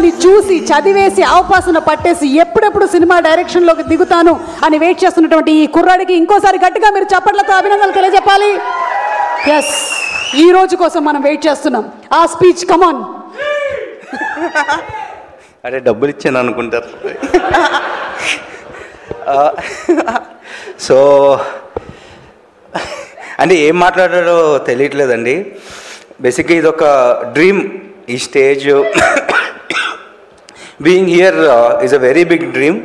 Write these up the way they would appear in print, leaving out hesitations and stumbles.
డైలాగ్ని చూసి చదివేసి అవకాశం పట్టేసి ఎప్పుడెప్పుడు సినిమా డైరెక్షన్లోకి దిగుతాను అని వెయిట్ చేస్తున్నటువంటి ఈ కుర్రాడికి ఇంకోసారి గట్టిగా మీరు చప్పట్లతో అభినందనలు తెలియజెప్పాలి. ఎస్, ఈ రోజు కోసం మనం వెయిట్ చేస్తున్నాం. ఆ స్పీచ్ కమాన్. అరే డబ్బులు ఇచ్చాను అనుకుంటారు. సో అంటే ఏం మాట్లాడాడో తెలియట్లేదండి. బేసిక్గా ఇది ఒక డ్రీమ్. ఈ stage being here is a very big dream.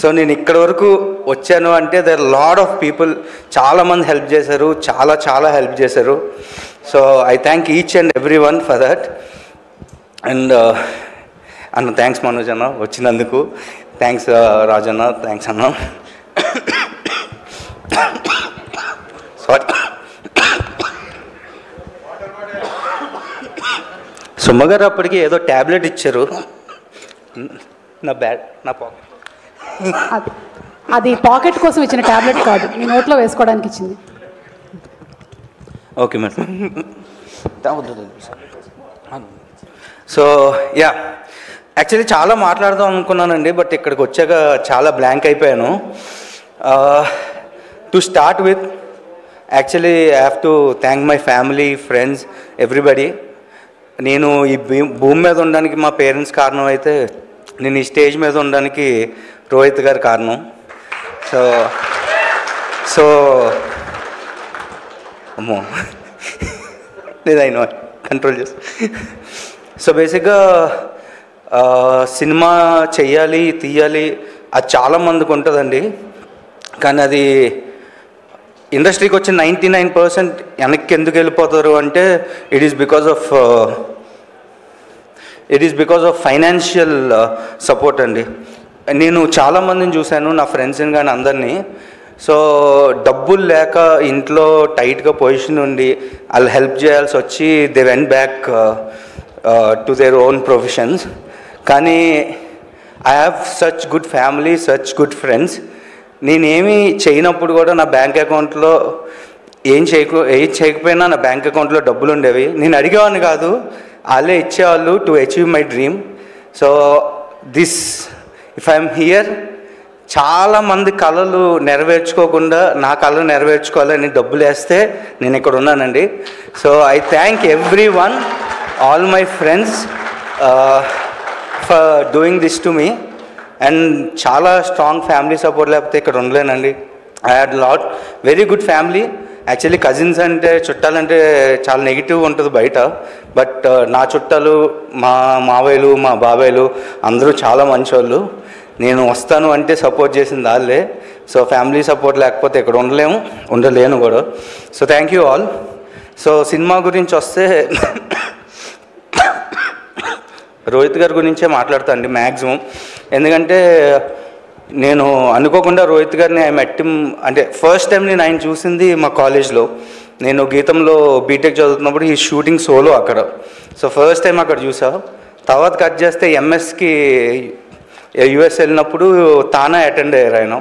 So నేను ఇక్కడ వరకు వచ్చాను అంటే దర్ లాట్ ఆఫ్ పీపుల్, చాలామంది హెల్ప్ చేశారు, చాలా హెల్ప్ చేశారు. So I thank each and every one for that. And అన్న థ్యాంక్స్ మనోజ్ అన్న వచ్చినందుకు, థ్యాంక్స్ రాజన్న, థ్యాంక్స్ అన్న. సారీ. సుమ్మగారు అప్పటికి ఏదో ట్యాబ్లెట్ ఇచ్చారు. నా పాకెట్, అది పాకెట్ కోసం ఇచ్చిన ట్యాబ్లెట్ కాదు, మీ నోట్లో వేసుకోవడానికి ఇచ్చింది. Okay madam. So yeah, actually చాలా మాట్లాడదాం అనుకున్నానండి, బట్ ఇక్కడికి వచ్చాక చాలా బ్లాంక్ అయిపోయాను. To start with, actually I have to thank my family, friends, everybody. నేను ఈ భూమి మీద ఉండడానికి మా పేరెంట్స్ కారణం అయితే, నేను ఈ స్టేజ్ మీద ఉండడానికి రోహిత్ గారు కారణం. సో అమ్మో లేదు, అయినా కంట్రోల్ చేస్తా. సో బేసిక్గా సినిమా చెయ్యాలి, తీయాలి, అది చాలామందికి ఉంటుందండి. కానీ అది ఇండస్ట్రీకి వచ్చి 99% వెనక్కి ఎందుకు వెళ్ళిపోతారు అంటే it is because of financial support అండి. నేను చాలామందిని చూశాను, నా ఫ్రెండ్స్ని కానీ అందరినీ. సో డబ్బులు లేక ఇంట్లో టైట్గా పొజిషన్ ఉండి వాళ్ళు హెల్ప్ చేయాల్సి వచ్చి they went back to their own professions. కానీ I have such good family, such good friends. నేనేమి చేయనప్పుడు కూడా నా బ్యాంక్ అకౌంట్లో ఏం చేయకపోయినా నా బ్యాంక్ అకౌంట్లో డబ్బులు ఉండేవి. నేను అడిగేవాడిని కాదు, వాళ్ళే ఇచ్చేవాళ్ళు to achieve my dream. So if I'm here, చాలామంది కళలు నెరవేర్చుకోకుండా నా కళలు నెరవేర్చుకోవాలని డబ్బులు వేస్తే నేను ఇక్కడ ఉన్నానండి. So I thank everyone, all my friends for doing this to me. And చాలా స్ట్రాంగ్ ఫ్యామిలీ సపోర్ట్ లేకపోతే ఇక్కడ ఉండలేనండి. I had lot very good family. Actually cousins అంటే, చుట్టాలంటే చాలా నెగిటివ్ ఉంటుంది బయట, బట్ నా చుట్టాలు, మా మావయ్యలు, మా బాబాయ్లు అందరూ చాలా మంచోళ్ళు. నేను వస్తాను అంటే సపోర్ట్ చేసింది వాళ్ళే. సో ఫ్యామిలీ సపోర్ట్ లేకపోతే ఇక్కడ ఉండలేను కూడా. So thank you all. So cinema గురించి వస్తే రోహిత్ గారి గురించే మాట్లాడతా అండి మ్యాక్సిమం. ఎందుకంటే నేను అనుకోకుండా రోహిత్ గారిని ఐ మెట్ హిమ్, అంటే ఫస్ట్ టైం నేను ఆయన చూసింది మా కాలేజ్లో. నేను గీతంలో బీటెక్ చదువుతున్నప్పుడు ఈ షూటింగ్ సోలో అక్కడ. సో ఫస్ట్ టైం అక్కడ చూసా. తర్వాత కట్ చేస్తే ఎంఎస్కి యుఎస్ వెళ్ళినప్పుడు తానా అటెండ్ అయ్యారు ఆయన.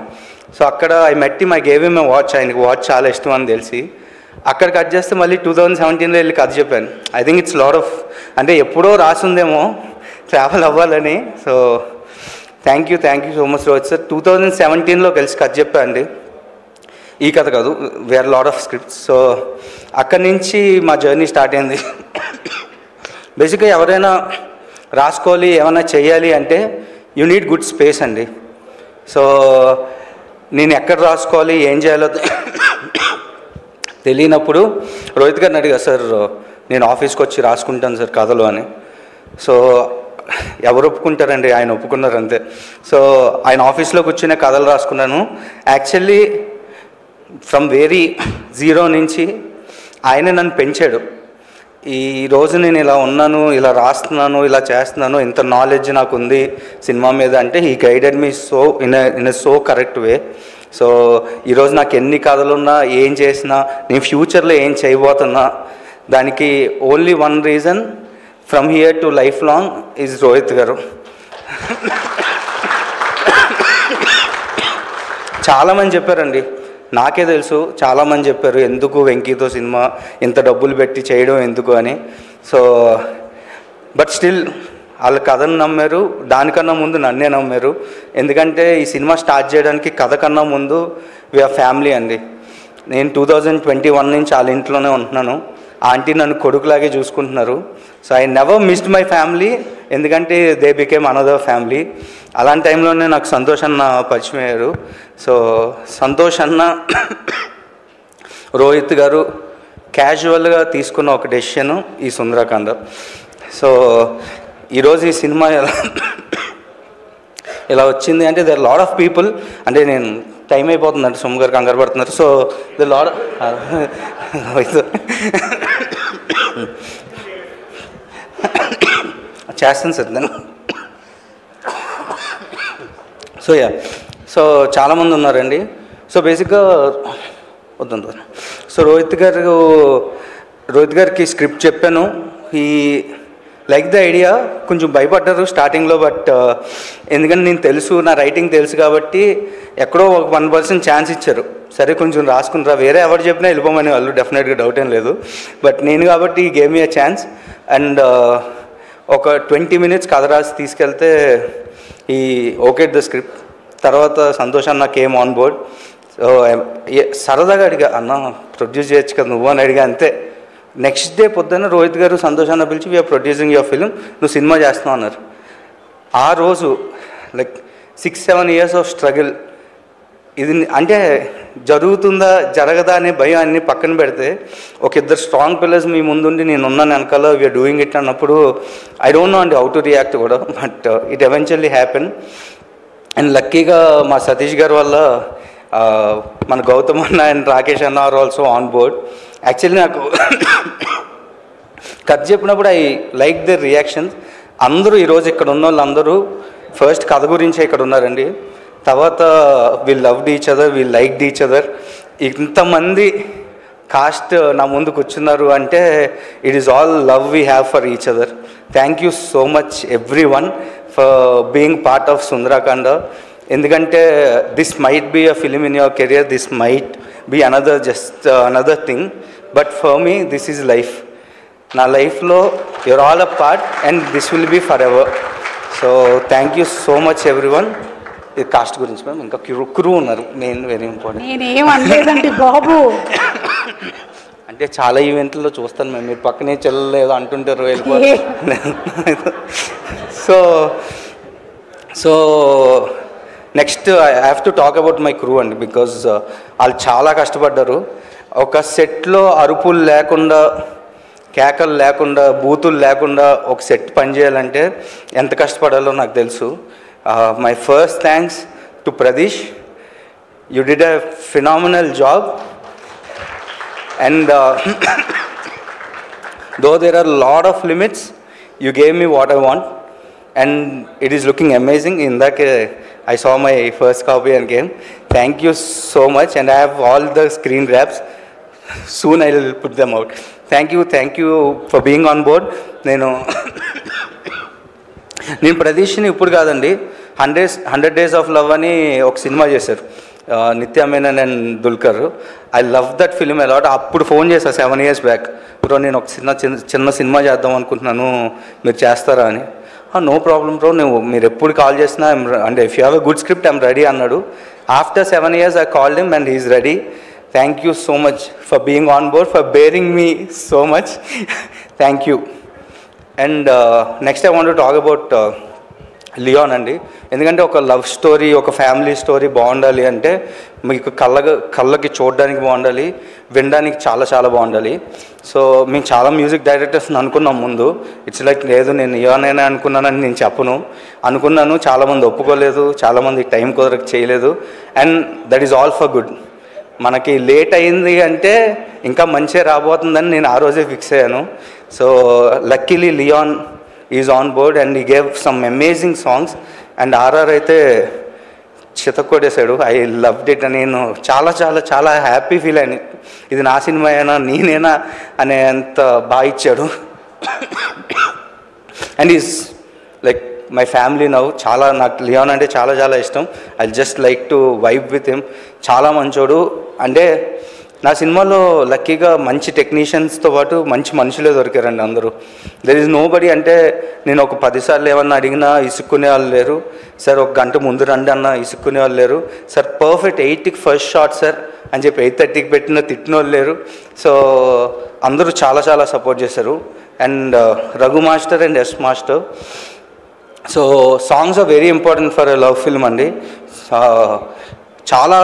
సో అక్కడ I met him, I gave him a watch. ఆయనకి వాచ్ చాలా ఇష్టం అని తెలిసి అక్కడ కట్ చేస్తే మళ్ళీ 2017లో వెళ్ళి కథ చెప్పాను. I think it's lot of, అంటే ఎప్పుడో రాసుందేమో ట్రావెల్ అవ్వాలని. So thank you so much Rohit sir. 2017లో కలిసి కథ చెప్పా అండి, ఈ కథ కాదు, where lot of scripts. So అక్కడి నుంచి మా జర్నీ స్టార్ట్ అయింది. బేసిక్గా ఎవరైనా రాసుకోవాలి, ఏమైనా చేయాలి అంటే యూ నీడ్ గుడ్ స్పేస్ అండి. సో నేను ఎక్కడ రాసుకోవాలి, ఏం చేయాలో తెలియనప్పుడు రోహిత్ గారిని అడిగా, సార్ నేను ఆఫీస్కి వచ్చి రాసుకుంటాను సార్ కథలు అని. సో ఎవరు ఒప్పుకుంటారండి, ఆయన ఒప్పుకున్నారు అంతే. సో ఆయన ఆఫీస్లో కూర్చునే కథలు రాసుకున్నాను. యాక్చువల్లీ ఫ్రమ్ వెరీ జీరో నుంచి ఆయనే నన్ను పెంచాడు. ఈరోజు నేను ఇలా ఉన్నాను, ఇలా రాస్తున్నాను, ఇలా చేస్తున్నాను, ఇంత నాలెడ్జ్ నాకు ఉంది సినిమా మీద అంటే he guided me so in a so correct way. So ఈరోజు నాకు ఎన్ని కథలు ఉన్నా, ఏం చేసినా, నేను ఫ్యూచర్లో ఏం చేయబోతున్నా, దానికి only one reason, from here to life long is Rohit గారు. చాలామంది చెప్పారండి, నాకే తెలుసు, చాలామంది చెప్పారు ఎందుకు వెంకీతో సినిమా ఇంత డబ్బులు పెట్టి చేయడం ఎందుకు అని. సో బట్ స్టిల్ వాళ్ళ కథను నమ్మారు, దానికన్నా ముందు నన్నే నమ్మారు. ఎందుకంటే ఈ సినిమా స్టార్ట్ చేయడానికి కథ కన్నా ముందు వీఆర్ ఫ్యామిలీ అండి. నేను 2021 నుంచి వాళ్ళ ఇంట్లోనే ఉంటున్నాను. ఆంటీ నన్ను కొడుకులాగే చూసుకుంటున్నారు. So I never missed my family, ఎందుకంటే దే బికేమ్ అనదర్ ఫ్యామిలీ. అలాంటి టైంలోనే నాకు సంతోష్ అన్న పరిచయం అయ్యారు. సో సంతోష్ అన్న రోహిత్ గారు క్యాజువల్గా తీసుకున్న ఒక డెసిషను ఈ సుందరకాండ. సో ఈరోజు ఈ సినిమా ఇలా వచ్చింది అంటే దేర్ లాట్ ఆఫ్ పీపుల్, అంటే నేను టైం అయిపోతుందండి, సోమ్ గారు కంగారు పడుతున్నారు. సో ద లాట్ చేస్తాను సార్ నేను. సో చాలామంది ఉన్నారండి. సో బేసిక్గా వద్దు. సో రోహిత్ గారికి స్క్రిప్ట్ చెప్పాను. ఈ లైక్ ద ఐడియా. కొంచెం భయపడ్డారు స్టార్టింగ్లో, బట్ ఎందుకంటే నేను తెలుసు, నా రైటింగ్ తెలుసు కాబట్టి ఎక్కడో ఒక 1% ఛాన్స్ ఇచ్చారు. సరే కొంచెం రాసుకుంటారా, వేరే ఎవరు చెప్పినా వెళ్ళిపోమని వాళ్ళు, డెఫినెట్గా డౌట్ ఏం లేదు. బట్ నేను కాబట్టి game me a chance. And ఒక 20 minutes కథ రాసి తీసుకెళ్తే ఈ ఓకే ద స్క్రిప్ట్. తర్వాత సంతోష్ అన్న కేమ్ ఆన్ బోర్డ్. సో సరదాగా అడిగా, అన్న ప్రొడ్యూస్ చేయొచ్చు కదా నువ్వు అని అడిగా, అంతే. నెక్స్ట్ డే పొద్దున్న రోహిత్ గారు సంతోష్ అన్న పిలిచి వీఆర్ ప్రొడ్యూసింగ్ యువర్ ఫిల్మ్, నువ్వు సినిమా చేస్తున్నావు అన్నారు. ఆ రోజు లైక్ 6-7 years ఆఫ్ స్ట్రగుల్. ఇది అంటే జరుగుతుందా జరగదా అనే భయం అన్ని పక్కన పెడితే, ఒక ఇద్దరు స్ట్రాంగ్ పిల్లర్స్ మీ ముందుండి నేను ఉన్నాను వెనకాల, వీఆర్ డూయింగ్ ఇట్ అన్నప్పుడు ఐ డోంట్ నో అండి హౌ టు రియాక్ట్ కూడా. But it eventually happen. And లక్కీగా మా సతీష్ గారి వల్ల మన గౌతమ్ అన్న అండ్ రాకేష్ అన్న are also on board. Actually నాకు కథ చెప్పినప్పుడు ఐ లైక్ దర్ రియాక్షన్స్. అందరూ ఈరోజు ఇక్కడ ఉన్న వాళ్ళు అందరూ ఫస్ట్ కథ గురించే ఇక్కడ ఉన్నారండి. తర్వాత we loved each other, we liked each other. ఇంతమంది కాస్ట్ నా ముందు కూర్చున్నారు అంటే it is all love we have for each other. Thank you so much every one for being part of Sundarakanda. ఎందుకంటే this might be a film in your career, this might be another thing, but for me this is life. నా లైఫ్లో you're all a part and this will be for ever. So thank you so much every one. ఇది cost గురించి ma'am, ఇంకా crew ఉన్నారు, main very important. నేనేం అనలేదండి బాబు. అంటే చాలా ఈవెంట్లో చూస్తాను మేము, మీరు పక్కనే చెల్లలేదు అంటుంటారు వెళ్ళిపో. So next I have to talk about my crew అండి, బికాజ్ వాళ్ళు చాలా కష్టపడ్డారు. ఒక సెట్లో అరుపులు లేకుండా, కేకలు లేకుండా, బూతులు లేకుండా ఒక సెట్ పనిచేయాలంటే ఎంత కష్టపడాలో నాకు తెలుసు. My first thanks to Pradeesh. You did a phenomenal job. And though there are a lot of limits, you gave me what I want, and it is looking amazing. In that I saw my first copy and came. Thank you so much, and I have all the screen grabs. Soon I will put them out. Thank you for being on board. నేను ప్రదీష్ని ఇప్పుడు కాదండి, 100 Days of Love అని ఒక సినిమా చేశారు Nithya Menen and Dulquer. I love that film a lot. అప్పుడు phone చేశాను 7 years back, bro నేను ఒక చిన్న సినిమా చేద్దాం అనుకుంటున్నాను, మీరు చేస్తారా అని. నో ప్రాబ్లం బ్రో, మీరు ఎప్పుడు కాల్ చేసినా అంటే if you have a good script I'm ready అన్నాడు. After 7 years I called him and he is ready. Thank you so much for being on board, for bearing me so much. Thank you. And next I want to talk about Leon అండి. ఎందుకంటే ఒక love story, ఒక family story బాగుండాలి అంటే మీకు కళ్ళకి చూడడానికి బాగుండాలి, వినడానికి చాలా చాలా బాగుండాలి. సో మేము చాలా మ్యూజిక్ డైరెక్టర్స్ని అనుకున్నాం ముందు. ఇట్స్ లైక్ లేదు నేను లియోనేనే అనుకున్నానని నేను అనుకున్నాను. చాలామంది ఒప్పుకోలేదు, చాలామంది టైం కుదరక చేయలేదు. And that is all for good. మనకి లేట్ అయింది అంటే ఇంకా మంచిగా రాబోతుందని నేను ఆ రోజే ఫిక్స్ అయ్యాను. So luckily Leon is on board and he gave some amazing songs. And RR అయితే చితక్కొట్టేశాడు. I loved it. నేను చాలా చాలా చాలా హ్యాపీ ఫీల్ అయ్యాను. ఇది నా సినిమా అయినా నేనేనా అనేంత బాగా ఇచ్చాడు. And is like my family now. చాలా నాకు లియోన్ అంటే చాలా చాలా ఇష్టం. I just like to vibe with him. చాలా మంచోడు. అంటే నా సినిమాలో లక్కీగా మంచి టెక్నీషియన్స్తో పాటు మంచి మనుషులే దొరికారండి అందరూ. దెర్ ఈజ్ నో బడీ అంటే నేను ఒక 10 సార్లు ఏమన్నా అడిగినా ఇసుక్కునే వాళ్ళు లేరు. సార్ ఒక గంట ముందు రండి అన్న ఇసుక్కునే వాళ్ళు లేరు. సార్ పర్ఫెక్ట్ 8కి ఫస్ట్ షాట్ సార్ అని చెప్పి 8:30కి పెట్టిన తిట్టిన వాళ్ళు లేరు. సో అందరూ చాలా చాలా సపోర్ట్ చేశారు. And Raghu master and S master. So songs are very important for a love film అండి. చాలా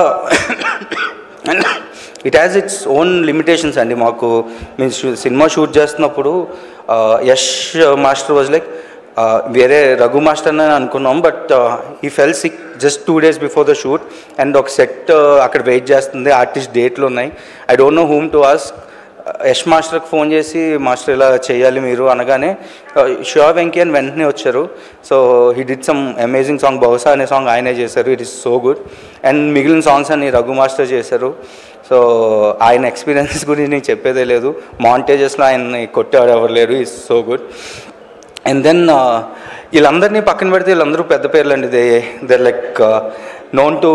it has its own limitations అండి. మాకు మేము సినిమా షూట్ చేస్తున్నప్పుడు యష్ మాస్టర్ వాజ్ లైక్ వేరే రఘు మాస్టర్ అని అనుకున్నాం, బట్ ఈ fell sick just 2 days before the shoot. And ఒక సెట్ అక్కడ వెయిట్ చేస్తుంది, ఆర్టిస్ట్ డేట్లు ఉన్నాయి. I don't know whom to ask. Yash మాస్టర్కి ఫోన్ చేసి మాస్టర్ ఇలా చేయాలి మీరు అనగానే షూర్ వెంకీ అని వెంటనే వచ్చారు. So he did some amazing song, బహుశా అనే సాంగ్ ఆయనే చేశారు. It is so good. And మిగిలిన సాంగ్స్ అన్ని రఘు మాస్టర్ చేశారు. సో ఆయన ఎక్స్పీరియన్స్ గురించి నేను చెప్పేదే లేదు. మాంటేజెస్లో ఆయన్ని కొట్టేవాడు ఎవరు లేరు. Is so good. And then వీళ్ళందరినీ పక్కన పెడితే వీళ్ళందరూ పెద్ద పేర్లు అండి. They like known to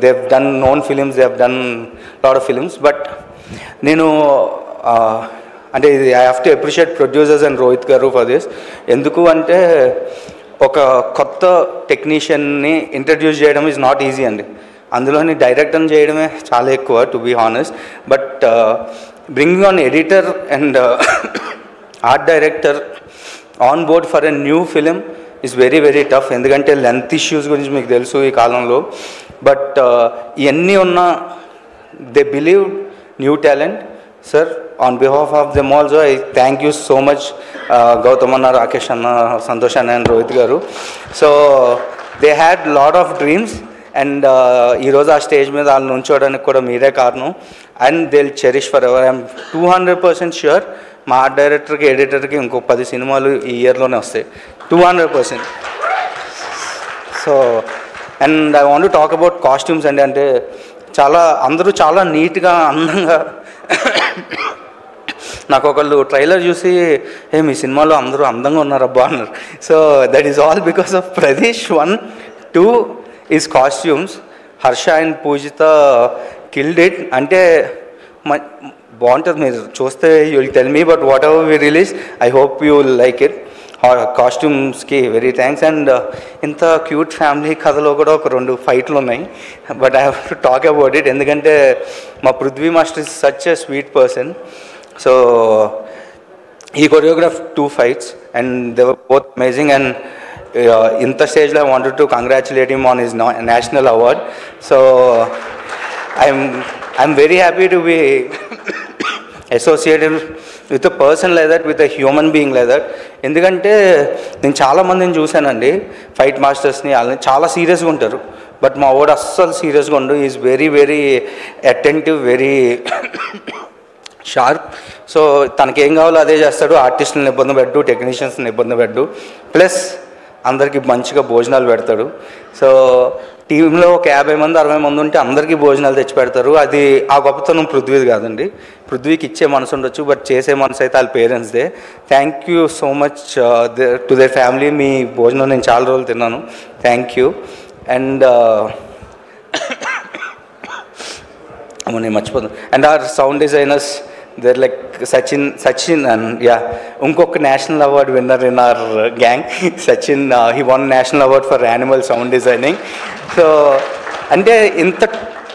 they've done known films, they've done lot of films. But నేను అంటే ఇది I have to appreciate producers and Rohit గారు ఫర్ దిస్. ఎందుకు అంటే ఒక కొత్త టెక్నీషియన్ని ఇంట్రడ్యూస్ చేయడం ఈజ్ నాట్ ఈజీ అండి. అందులోని డైరెక్టర్ చేయడమే చాలా ఎక్కువ, to be honest. But bringing on editor and art director on board for a new film is very very tough. ఎందుకంటే లెంత్ ఇష్యూస్ గురించి మీకు తెలుసు ఈ కాలంలో. బట్ ఇవన్నీ ఉన్న they believe new talent. Sir on behalf of them also I thank you so much Gautam అన్న, రాకేష్ అన్న, సంతోష్ అన్న అండ్ రోహిత్ గారు. So they had lot of dreams and ఈరోజు ఆ స్టేజ్ మీద వాళ్ళు నుంచోడానికి కూడా మీరే కారణం. And they will cherish for ever. I'm 200% sure మా ఆర్ట్ డైరెక్టర్కి, ఎడిటర్కి ఇంకో 10 సినిమాలు ఈ ఇయర్లోనే వస్తాయి, 200%. So and I want to talk about costumes అండి. అంటే అందరూ చాలా నీట్గా అందంగా నాకు ఒకళ్ళు ట్రైలర్ చూసి మీ సినిమాలో అందరూ అందంగా ఉన్నారబ్బా అన్నారు. So that is all because of Pradeesh. 1, 2 is costumes. Harsha and Pujitha killed it. అంటే బాగుంటుంది, మీరు చూస్తే you will tell me. But whatever we release I hope you will like it. కాస్ట్యూమ్స్కి వెరీ థ్యాంక్స్. అండ్ ఇంత క్యూట్ ఫ్యామిలీ కథలో కూడా ఒక 2 ఫైట్లు ఉన్నాయి. But I have to talk about it. ఎందుకంటే మా Prithvi master is such a sweet person. So ఈ choreograph 2 fights and they were both amazing. And ఇంత స్టేజ్లో I wanted to congratulate him on his national award. So I'm very happy to be associated with a person like that, with a human being like that. ఎందుకంటే నేను చాలామందిని చూశానండి fight మాస్టర్స్ని, వాళ్ళని చాలా సీరియస్గా ఉంటారు. బట్ మా వాడు అస్సలు సీరియస్గా ఉండు. Is very very attentive, very sharp. So తనకేం కావాలో అదే చేస్తాడు. ఆర్టిస్టులను ఇబ్బంది పెట్టు, టెక్నీషియన్స్ని ఇబ్బంది పెట్టు, ప్లస్ అందరికీ మంచిగా భోజనాలు పెడతాడు. సో టీంలో ఒక 50 మంది 60 మంది ఉంటే అందరికీ భోజనాలు తెచ్చి పెడతారు. అది ఆ గొప్పతనం పృథ్వీది కాదండి. పృథ్వీకి ఇచ్చే మనసు ఉండొచ్చు, బట్ చేసే మనసు అయితే వాళ్ళ పేరెంట్స్దే. Thank you so much to their family. మీ భోజనం నేను చాలా రోజులు తిన్నాను. Thank you. అండ్ నేను మర్చిపోతాను. And our sound designers, they're like Sachin and yeah, ఇంకొక national award winner in our gang, Sachin. He won national award for animal sound designing. So అంటే ఇంత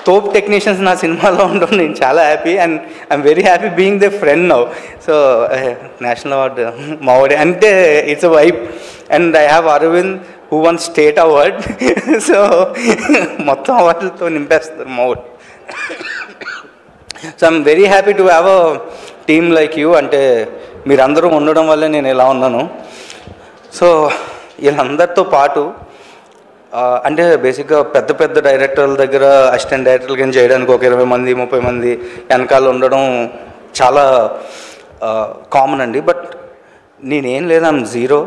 తోప్ టెక్నీషియన్స్ నా సినిమాలో ఉండడం నేను చాలా happy. And I'm very happy being the friend now. So national award మావాడే అంటే it's a vibe. And I have Aravind who won state award. So మొత్తం అవార్డులతో నింపేస్తారు మావాడు. So I'm very happy to have a team like you. అంటే మీరందరూ ఉండడం వల్లే నేను ఇలా ఉన్నాను. సో వీళ్ళందరితో పాటు అంటే బేసిక్గా పెద్ద పెద్ద డైరెక్టర్ల దగ్గర అసిస్టెంట్ డైరెక్టర్లు కానీ చేయడానికి ఒక 20 మంది 30 మంది వెనకాల ఉండడం చాలా కామన్ అండి. బట్ నేనేం లేదు, ఐఎమ్ జీరో.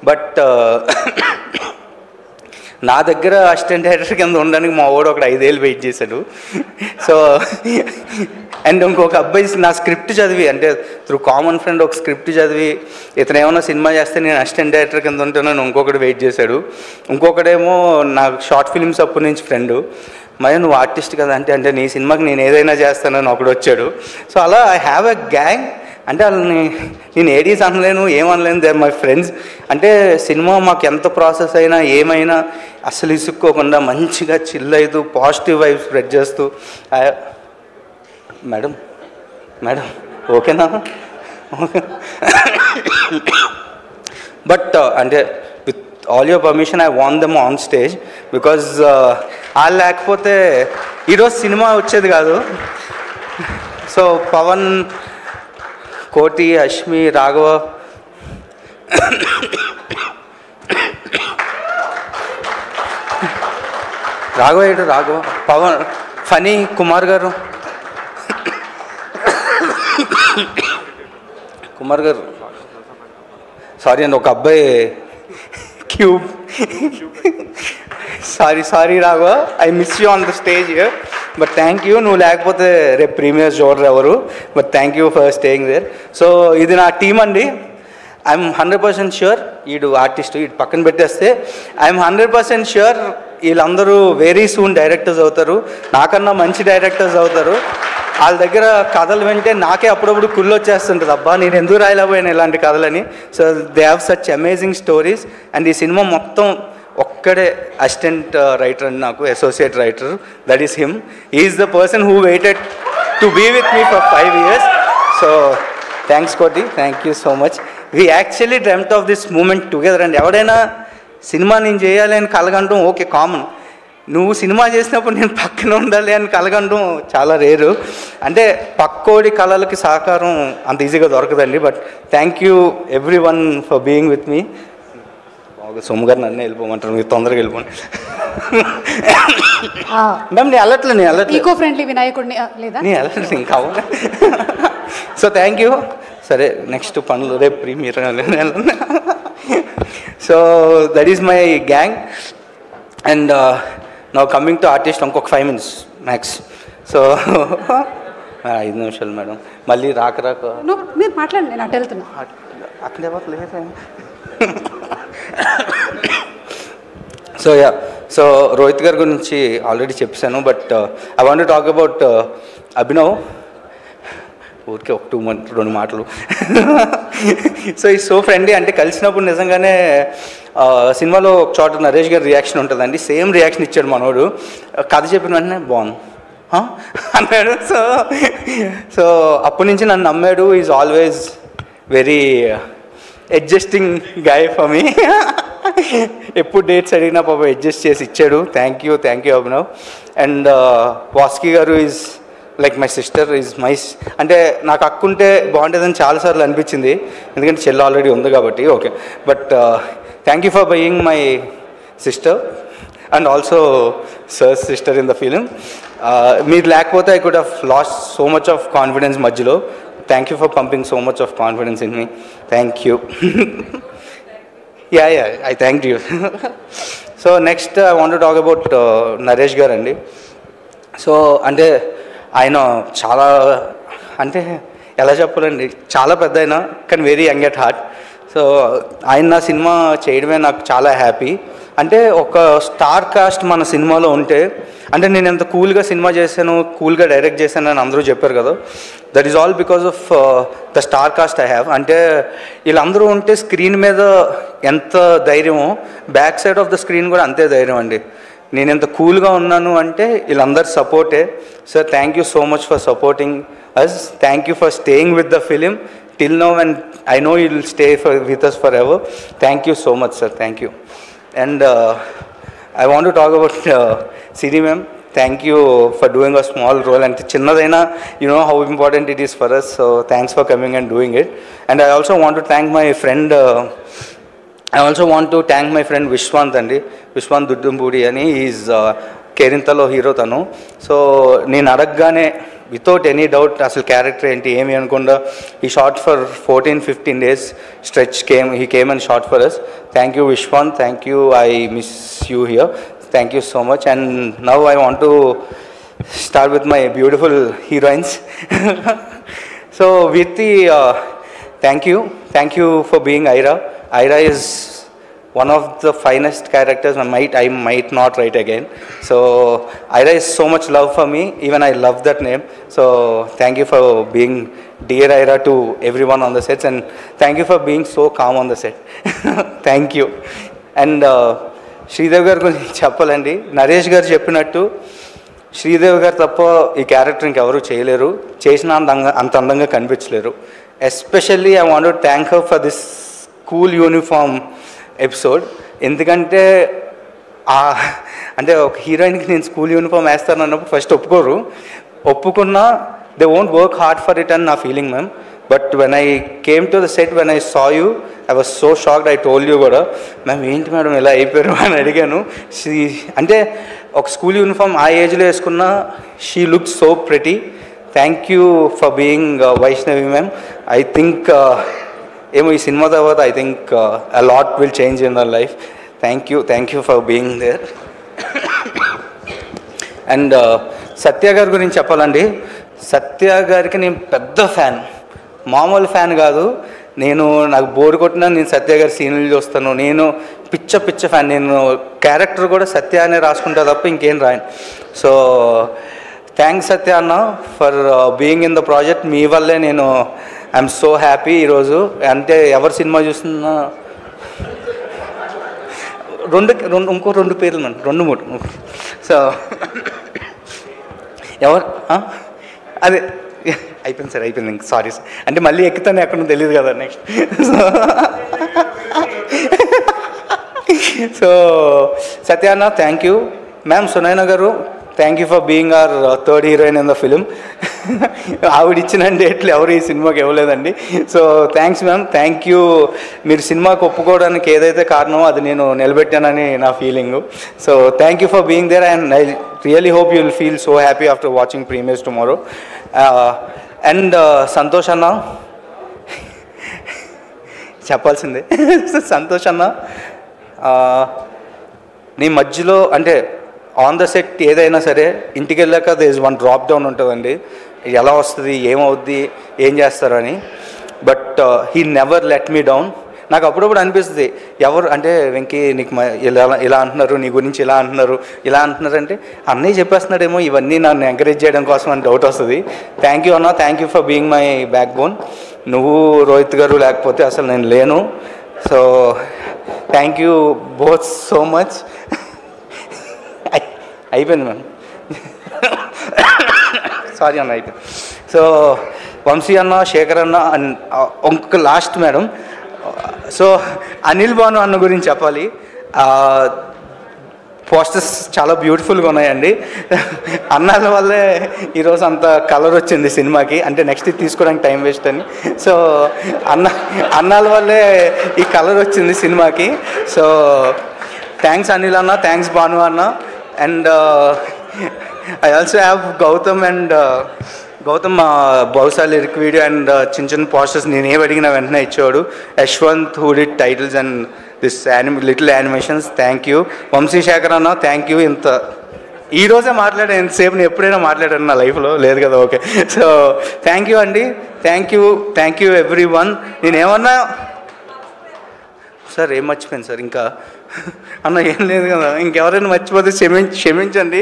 బట్ నా దగ్గర అసిస్టెంట్ డైరెక్టర్ కింద ఉండడానికి మా వాడు ఒక 5 ఏళ్ళు వెయిట్ చేశాడు. సో అండ్ ఇంకొక అబ్బాయి నా స్క్రిప్ట్ చదివి, అంటే త్రూ కామన్ ఫ్రెండ్ ఒక స్క్రిప్ట్ చదివి ఇతను ఏమైనా సినిమా చేస్తే నేను అసిస్టెంట్ డైరెక్టర్ కింద ఉంటానని ఇంకొకటి వెయిట్ చేశాడు. ఇంకొకడేమో నాకు షార్ట్ ఫిల్మ్స్ అప్పటి నుంచి ఫ్రెండు. మరి నువ్వు ఆర్టిస్ట్ కదా అంటే నీ సినిమాకి నేను ఏదైనా చేస్తానని ఒకడు వచ్చాడు. సో అలా ఐ హ్యావ్ ఎ గ్యాంగ్. అంటే వాళ్ళని నేను ఏడీస్ అనలేను, ఏమనలేను, దే ఆర్ మై ఫ్రెండ్స్. అంటే సినిమా మాకు ఎంత ప్రాసెస్ అయినా ఏమైనా అసలు ఇసుక్కోకుండా మంచిగా చిల్ అవుతూ పాజిటివ్ వైబ్స్ స్ప్రెడ్ చేస్తూ. మేడం ఓకేనా? ఓకే. బట్ అంటే with all your permission I want them on stage because వాళ్ళు లేకపోతే ఈరోజు సినిమా వచ్చేది కాదు. సో పవన్, కోటి, అశ్మి, రాఘవ, పవన్, ఫనీ, కుమార్ గారు సారీ అండి, ఒక అబ్బాయి cube. Sorry Raghava, I miss you on the stage. But thank you, నువ్వు లేకపోతే రేపు ప్రీమియర్స్ చూడరు ఎవరు. But thank you for staying there. So ఇది నా టీం అండి. ఐఎమ్ 100% ష్యూర్ వీడు ఆర్టిస్టు, వీడు పక్కన పెట్టేస్తే ఐఎమ్ 100% ష్యూర్ వీళ్ళందరూ వెరీ సూన్ డైరెక్టర్స్ అవుతారు, నాకన్నా మంచి డైరెక్టర్స్ అవుతారు. వాళ్ళ దగ్గర కథలు వింటే నాకే అప్పుడప్పుడు కుళ్ళు వచ్చేస్తుంటుంది, అబ్బా నేను ఎందుకు రాయలేకపోయాను ఇలాంటి కథలని. So they have such amazing stories. And ఈ సినిమా మొత్తం ఒక్కడే అసిస్టెంట్ రైటర్ అండి, నాకు associate writer, that is him. He is the person who waited to be with me for 5 years. So thanks Koti, thank you so much. We actually dreamed of this moment together. And ఎవడైనా cinema నేను చేయాలి అని కలగంటం okay common, నువ్వు cinema చేసినప్పుడు నేను పక్కన ఉండాలి అని కలగంటం చాలా రేరు. అంటే పక్కోడి కళలకి సహకారం అంత ఈజీగా దొరకదండి. But thank you every one for being with me. Somu గారు నన్నే వెళ్ళిపోమంటారు, మీరు తొందరగా వెళ్ళిపోండి. మ్యామ్ నేను వెళ్ళట్లేదు, ఈకో ఫ్రెండ్లీ వినాయకుడిని లేదా నేను వెళ్ళట్లేదు ఇంకా. So thank you. సరే నెక్స్ట్ పనులు రేపు premiere. So that is my gang. And now coming to artist, ఇంకొక 5 minutes మ్యాక్స్. సో 5 నిమిషాలు మేడం, మళ్ళీ రాక మీరు మాట్లాడండి, నేను అటు వెళ్తున్నా. అక్కడే లేదు. సో రోహిత్ గారి గురించి ఆల్రెడీ చెప్పాను. But I want to talk about Abhinav. ఊరికే ఒక 2 మాటలు. సో ఈ సో ఫ్రెండ్లీ, అంటే కలిసినప్పుడు నిజంగానే సినిమాలో ఒక చోట నరేష్ గారి రియాక్షన్ ఉంటుందండి, సేమ్ రియాక్షన్ ఇచ్చాడు మనోడు. కథ చెప్పిన వెంటనే బాగుంది అన్నాడు. సో అప్పటి నుంచి నన్ను నమ్మాడు. Is always very adjusting guy for me. ఎప్పుడు డేట్స్ అడిగినా పాప అడ్జస్ట్ చేసి ఇచ్చాడు. Thank you Abhinav. అండ్ వాస్కి గారు is like my sister, is my, అంటే నాకు అక్కుంటే బాగుంటుందని చాలాసార్లు అనిపించింది, ఎందుకంటే చెల్లి ఆల్రెడీ ఉంది కాబట్టి. Okay, but thank you for being my sister and also sir's sister in the film. మీరు లేకపోతే I could have lost so much of confidence మధ్యలో. Thank you for pumping so much of confidence in me. Thank you. Yeah I thank you. So next I want to talk about Naresh గారు అండి. So అంటే ఆయన చాలా, అంటే ఎలా చెప్పాలండి, చాలా పెద్ద అయినా కానీ very young at heart. So ఆయన నా సినిమా చేయడమే నాకు చాలా హ్యాపీ. అంటే ఒక స్టార్ కాస్ట్ మన సినిమాలో ఉంటే, అంటే నేను ఎంత కూల్గా సినిమా చేశాను, కూల్గా డైరెక్ట్ చేశాను అని అందరూ చెప్పారు కదా, that is all because of the star cast I have. అంటే వీళ్ళందరూ ఉంటే స్క్రీన్ మీద ఎంత ధైర్యమో back side of the screen కూడా అంతే ధైర్యం అండి. నేను ఎంత కూల్గా ఉన్నాను అంటే వీళ్ళందరి సపోర్టే. So thank you so much for supporting us. Thank you for staying with the film till now and I know you will stay with us forever. Thank you so much sir, thank you. And I want to talk about Siri ma'am. Thank you for doing a small role. అంటే చిన్నదైనా you know how important it is for us. So thanks for coming and doing it. And I also want to thank my friend, I also want to thank my friend Vishwant అండి, విశ్వాంత్ దుడ్డుంపూడి అని. Is కేరింతలో hero తను. So నేను అడగగానే without any doubt అసలు character ఏంటి ఏమి అనకుండా ఈ shot for 14-15 days stretch he came and shot for us. Thank you Vishwant, thank you. I miss you here. Thank you so much. And now I want to start with my beautiful heroines. So with the thank you for being Ira is one of the finest characters I might not write again. So Ira is so much love for me, even I love that name. So thank you for being dear Ira to everyone on the sets, and thank you for being so calm on the set. Thank you. And Sridevi గారి గురించి చెప్పాలండి, నరేష్ గారు చెప్పినట్టు శ్రీదేవి గారు తప్ప ఈ character ఇంకెవరు చేయలేరు, చేసిన అంత అందంగా కనిపించలేరు. Especially I want to thank her for this school uniform episode. ఎందుకంటే అంటే ఒక హీరోయిన్కి నేను స్కూల్ యూనిఫామ్ వేస్తాను అన్నప్పుడు ఫస్ట్ ఒప్పుకున్నా they won't work hard for it అని నా feeling ma'am. But when I came to the set, when I saw you, I was so shocked. I told you కూడా, మ్యామ్ ఏంటి మేడం ఇలా అయిపోయారు అని అడిగాను. అంటే ఒక స్కూల్ యూనిఫామ్ ఆ ఏజ్లో వేసుకున్న she look so pretty. Thank you for being Vaishnavi ma'am. I think ఏమో ఈ సినిమా తర్వాత I think a lot will change in our life. Thank you for being there. And Satya గారి గురించి చెప్పాలండి, సత్య గారికి నేను పెద్ద ఫ్యాన్, మామూలు ఫ్యాన్ కాదు. నాకు బోర్ కొట్టినా నేను సత్య గారి సీన్లు చూస్తాను. నేను పిచ్చ ఫ్యాన్. నేను క్యారెక్టర్ కూడా సత్య అనే రాసుకుంటా తప్ప ఇంకేం రాయను. సో థ్యాంక్స్ సత్య అన్న for being in the project. మీ వల్లే నేను ఐఎమ్ సో హ్యాపీ ఈరోజు. అంటే ఎవరు సినిమా చూస్తున్నా ఇంకో 2 పేర్లు మనం 2-3. సో ఎవరు అదే అయిపోయింది సార్, అయిపోయింది. ఇంక సారీ సార్, అంటే మళ్ళీ ఎక్కుతాను ఎక్కడో తెలియదు కదా నెక్స్ట్. సో సత్యాన్న థ్యాంక్ యూ. మ్యామ్ సునైనా గారు thank you for being our third heroine in the film. ఆవిడ ఇచ్చిన డేట్లు ఎవరు ఈ సినిమాకి ఇవ్వలేదండి. So thanks ma'am, thank you. మీరు సినిమాకి ఒప్పుకోవడానికి ఏదైతే కారణమో అది నేను నిలబెట్టానని నా feeling. So thank you for being there, and I really hope you will feel so happy after watching premiers tomorrow. And Santosh అన్న చెప్పాల్సిందే. సంతోష్ అన్న నీ మధ్యలో అంటే ఆన్ ద సెట్ ఏదైనా సరే ఇంటికి వెళ్ళాక they is one drop down ఉంటుందండి, ఎలా వస్తుంది, ఏమవుద్ది, ఏం చేస్తారు అని. But he never let me down. నాకు అప్పుడప్పుడు అనిపిస్తుంది, ఎవరు అంటే వెంకీ నీకు ఇలా అంటున్నారు, నీ గురించి ఇలా అంటున్నారు అంటే అన్నయ్య చెప్పేస్తున్నాడేమో ఇవన్నీ నన్ను ఎంకరేజ్ చేయడం కోసం అని డౌట్ వస్తుంది. థ్యాంక్ యూ అన్న, thank you for being my back bone. నువ్వు రోహిత్ గారు లేకపోతే అసలు నేను లేను. So thank you both so much. అయిపోయింది మ్యామ్, సారీ అన్న అయిపోయింది. సో వంశీ అన్న, శేఖర్ అన్న, ఇంకొక last madam. So Anil Bhanu అన్న గురించి చెప్పాలి. పోస్టర్స్ చాలా బ్యూటిఫుల్గా ఉన్నాయండి. అన్నాల వల్లే ఈరోజు అంత కలర్ వచ్చింది సినిమాకి, అంటే నెక్స్ట్ తీసుకోవడానికి టైం వేస్ట్ అని. సో అన్నాల వల్లే ఈ కలర్ వచ్చింది సినిమాకి. సో థ్యాంక్స్ అనిల్ అన్న, థ్యాంక్స్ భాను అన్న. And I also have Gautham బహుశా లిరిక్ వీడియో అండ్ చిన్న పోస్టర్స్ నేను ఏవి అడిగినా వెంటనే ఇచ్చేవాడు. Yashwanth who did titles and this little animations. Thank you. Vamsi Sekhar అన్న థ్యాంక్ యూ. ఈరోజే మాట్లాడాను, ఎంతసేపు నేను ఎప్పుడైనా మాట్లాడాను నా లైఫ్లో లేదు కదా. ఓకే, సో థ్యాంక్ యూ అండి. Thank you every one. నేనేమన్నా సార్ ఏం మర్చిపోయాను సార్, ఇంకా అన్న ఏం లేదు కదా, ఇంకెవరైనా మర్చిపోతే క్షమించండి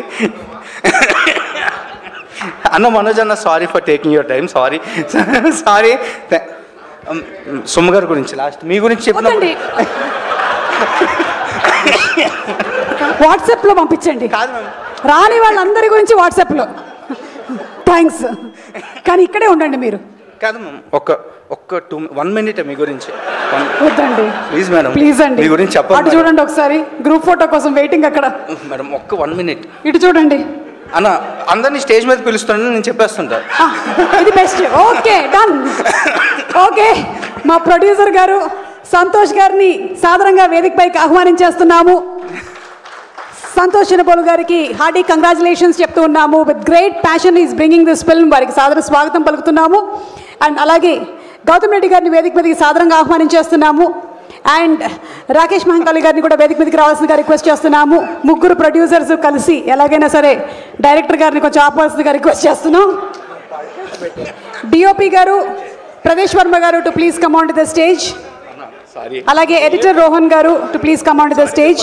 అన్న. మనోజ్ అన్న sorry for taking your time, sorry. Suma గారి గురించి లాస్ట్ మీ గురించి చెప్పండి. వాట్సాప్లో పంపించండి. కాదు మ్యామ్, రాని వాళ్ళందరి గురించి వాట్సాప్లో. థ్యాంక్స్, కానీ ఇక్కడే ఉండండి మీరు. కాదు మ్యామ్, ఒక్క 1 minute మీ గురించి. వద్దండి ప్లీజ్ మేడం, ప్లీజ్ అండి, మీ గురించి చెప్పండి. అటు చూడండి ఒకసారి, గ్రూప్ ఫోటో కోసం వెయిటింగ్ అక్కడ. మేడం ఒక్క 1 minute ఇటు చూడండి అన్న. అందరినీ స్టేజ్ మీద పిలుస్తానని నేను చెప్పేస్తుంటా. ఇది బెస్ట్. Okay, done. ఓకే, మా ప్రొడ్యూసర్ గారు సంతోష్ గారిని సాదరంగా వేదికపైకి ఆహ్వానించేస్తున్నాము. సంతోష్ చినపోలు గారికి హార్డీ కంగ్రాచులేషన్స్ చెప్తూ ఉన్నాము. With great passion is bringing this film. వారికి సాదర స్వాగతం పలుకుతున్నాము. అండ్ అలాగే గౌతమ్ రెడ్డి గారిని వేదిక మీదకి సాదరంగా ఆహ్వానించేస్తున్నాము. అండ్ రాకేష్ మహంకాళి గారిని కూడా వేదిక మీదకి రావాల్సిందిగా రిక్వెస్ట్ చేస్తున్నాము. ముగ్గురు ప్రొడ్యూసర్స్ కలిసి ఎలాగైనా సరే డైరెక్టర్ గారిని కొంచెం ఆపాల్సిందిగా రిక్వెస్ట్ చేస్తున్నాం. డిఓపి గారు, ప్రదేశ్ వర్మ గారు to please come on to the stage. అలాగే ఎడిటర్ రోహన్ గారు to please come on to the stage.